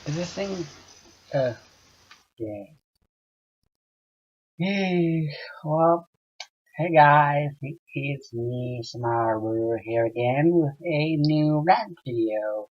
Is this thing? Uh, yeah. Hey, well, hey guys, it's me, Samaru, here again with a new rant video.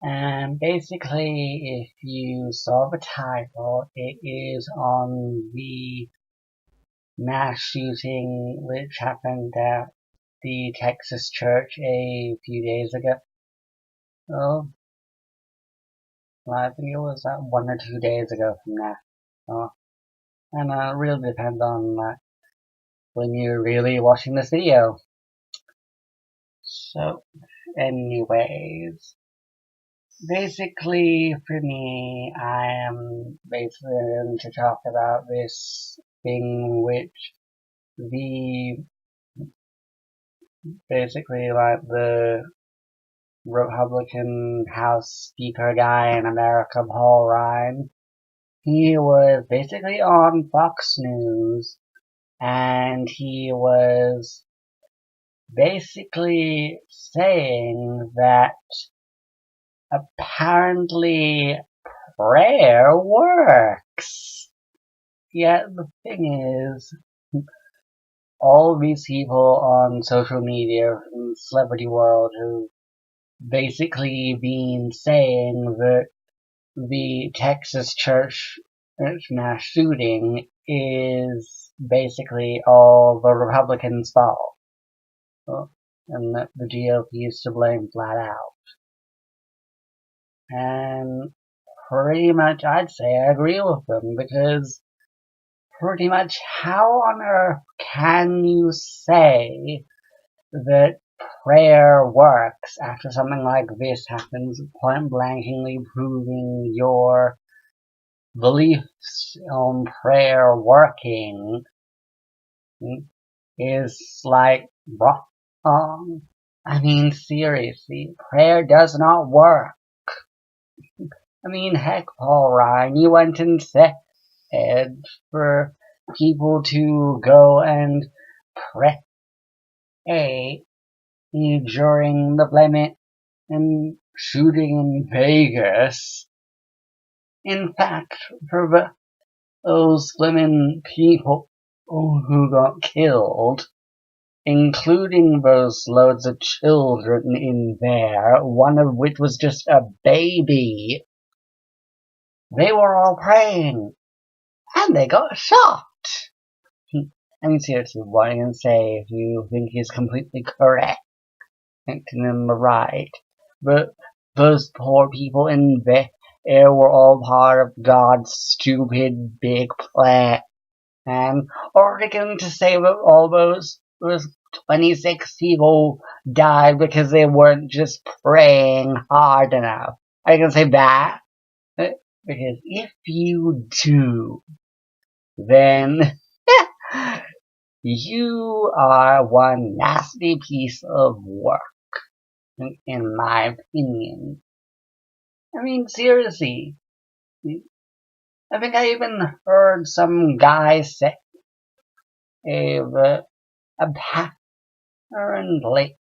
And basically, if you saw the title, it is on the mass shooting which happened at the Texas church a few days ago. Oh, well, I think it was 1 or 2 days ago from now. Oh, and it really depends on when you're really watching this video. So, anyways, basically for me, I am basically going to talk about this thing which the, basically like the Republican House Speaker guy in America, Paul Ryan, he was basically on Fox News and he was basically saying that apparently prayer works. Yet the thing is, all these people on social media in the celebrity world who basically been saying that the Texas church mass shooting is basically all the Republicans' fault. And that the GOP is to blame flat out. And pretty much I'd say I agree with them, because pretty much how on earth can you say that prayer works after something like this happens, point blankly proving your beliefs on prayer working is like wrong. I mean, seriously, prayer does not work. I mean, heck, Paul Ryan, you went and said for people to go and pray during the blaming and shooting in Vegas. In fact, for those women people who got killed, including those loads of children in there, one of which was just a baby, they were all praying, and they got shot. I mean, seriously, what are you gonna say if you think he's completely correct and in the right? But those poor people in there were all part of God's stupid big plan. Or are they going to say that all those 26 people died because they weren't just praying hard enough? Are you going to say that? Because if you do, then you are one nasty piece of work, in my opinion. I mean, seriously. I think I even heard some guy say that apparently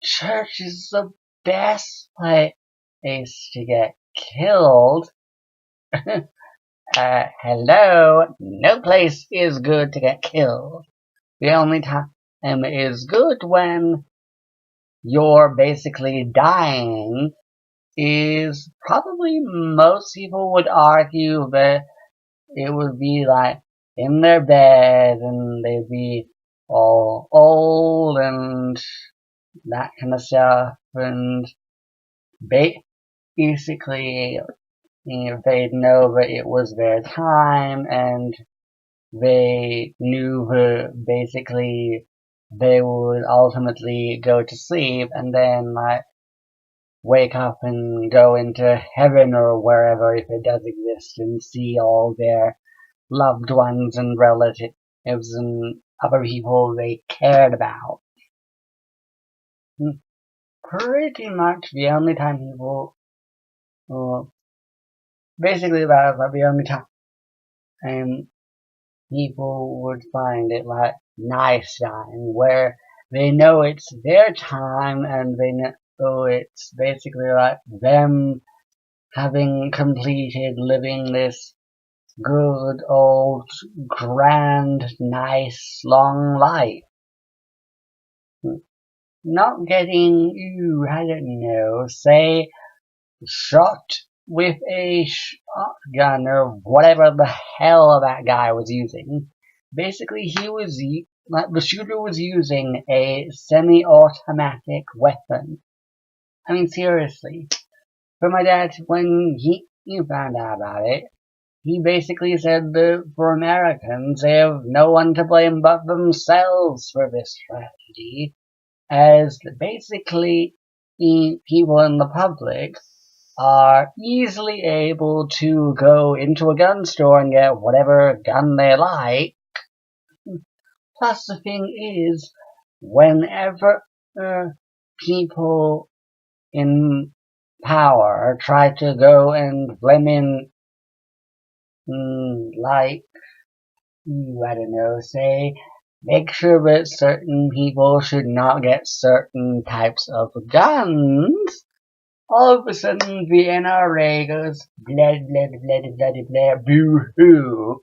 church is the best place to get killed. Hello, no place is good to get killed. The only time is good when you're basically dying is probably most people would argue that it would be like in their bed and they'd be all old and that kind of stuff, and basically they'd know that it was their time, and they knew that basically they would ultimately go to sleep and then like wake up and go into heaven or wherever, if it does exist, and see all their loved ones and relatives and other people they cared about. Pretty much the only time people, basically that was like the only time people would find it like nice time, where they know it's their time and they know So it's basically like them having completed living this good old grand nice long life. Not getting, I don't know, say shot with a shotgun or whatever the hell that guy was using. Basically, the shooter was using a semi-automatic weapon. I mean, seriously. For my dad, when he found out about it, he basically said that for Americans, they have no one to blame but themselves for this tragedy, as basically people in the public are easily able to go into a gun store and get whatever gun they like. Plus, the thing is, whenever people in power try to go and blaming, like, I don't know, say, make sure that certain people should not get certain types of guns, all of a sudden the NRA goes blah blah blah blah blah boo hoo,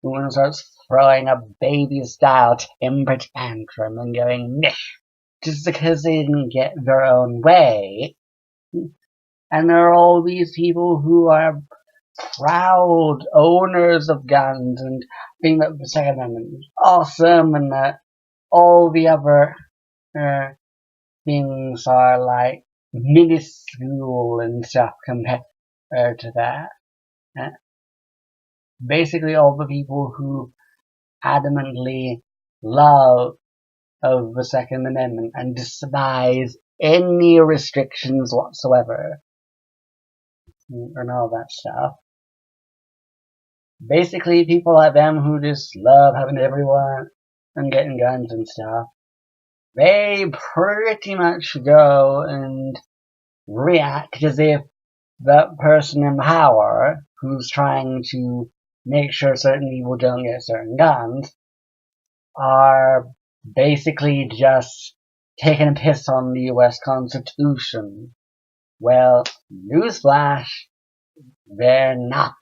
and starts throwing a baby style temper tantrum and going meh, just because they didn't get their own way. And there are all these people who are proud owners of guns and think that the Second Amendment is awesome and that all the other things are like minuscule and stuff compared to that. Basically, all the people who adamantly love of the Second Amendment and despise any restrictions whatsoever and all that stuff. Basically, people like them who just love having everyone and getting guns and stuff, they pretty much go and react as if that person in power who's trying to make sure certain people don't get certain guns are basically just taking a piss on the US Constitution. Well, newsflash, they're not.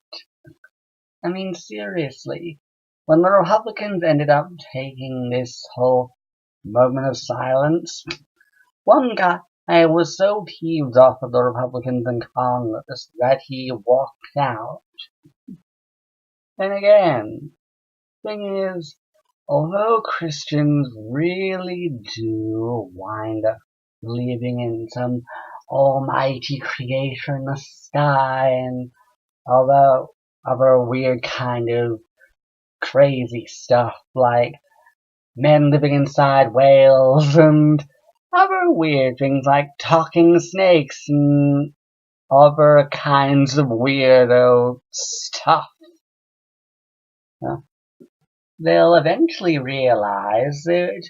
I mean, seriously. When the Republicans ended up taking this whole moment of silence, one guy was so peeved off of the Republicans in Congress that he walked out. And again, thing is, although Christians really do wind up believing in some almighty creator in the sky and although other weird kind of crazy stuff like men living inside whales and other weird things like talking snakes and other kinds of weirdo stuff. They'll eventually realize that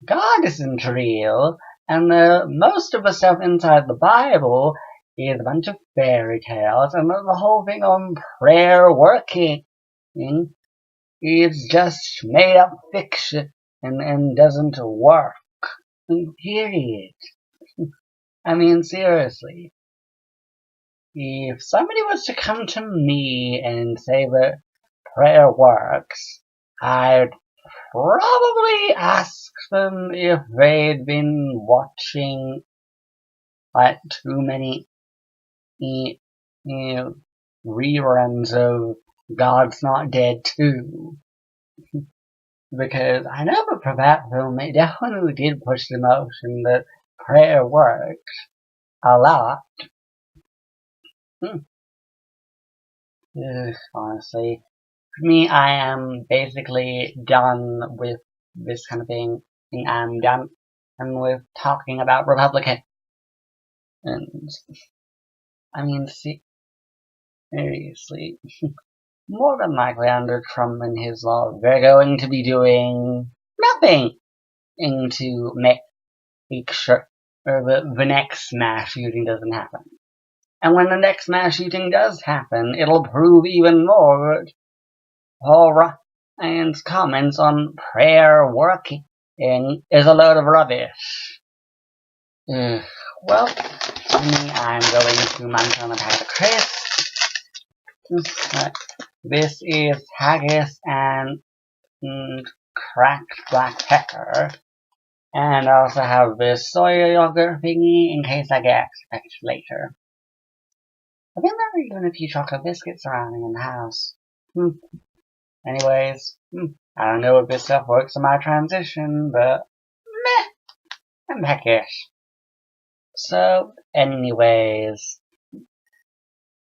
God isn't real and most of the stuff inside the Bible is a bunch of fairy tales and the whole thing on prayer working is just made up fiction and doesn't work. Period. I mean, seriously. If somebody was to come to me and say that prayer works, I'd probably ask them if they'd been watching like too many reruns of God's Not Dead 2. Because I know that for that film it definitely did push the notion that prayer works a lot. Honestly, for me, I am basically done with this kind of thing. I'm done with talking about Republicans. I mean, seriously. More than likely under Trump and his law, they're going to be doing nothing to make sure the next mass shooting doesn't happen. And when the next mass shooting does happen, it'll prove even more that Paul Ryan's comments on prayer working is a load of rubbish. well, I'm going to munch on a pack of crisps. This is haggis and cracked black pepper. And I also have this soy yogurt thingy in case I get expected later. I think there are even a few chocolate biscuits surrounding in the house. Anyways, I don't know if this stuff works in my transition, but meh, I'm peckish. So, anyways,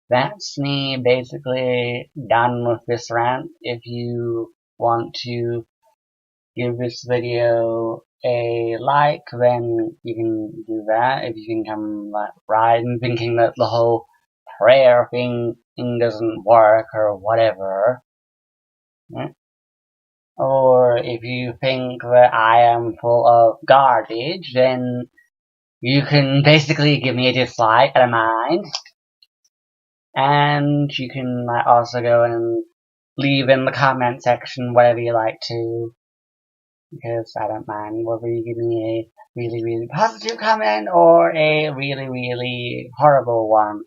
that's me basically done with this rant. If you want to give this video a like, then you can do that. If you think I'm right in thinking that the whole prayer thing doesn't work or whatever. Or if you think that I am full of garbage, then you can basically give me a dislike, I don't mind. And you can also go and leave in the comment section whatever you like to, because I don't mind whether you give me a really, really positive comment or a really, really horrible one.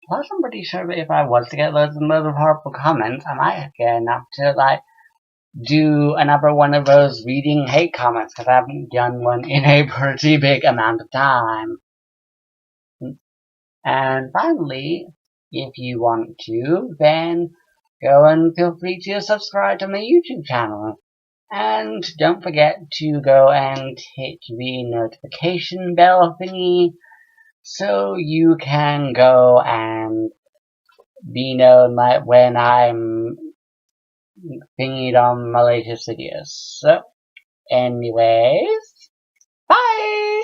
Plus, I'm pretty sure that if I was to get loads and loads of horrible comments, I might get enough to, do another one of those reading hate comments, because I haven't done one in a pretty big amount of time. And finally, if you want to, then go and feel free to subscribe to my YouTube channel. And don't forget to go and hit the notification bell thingy so you can go and be known when I'm thingied on my latest videos. So, anyways, bye!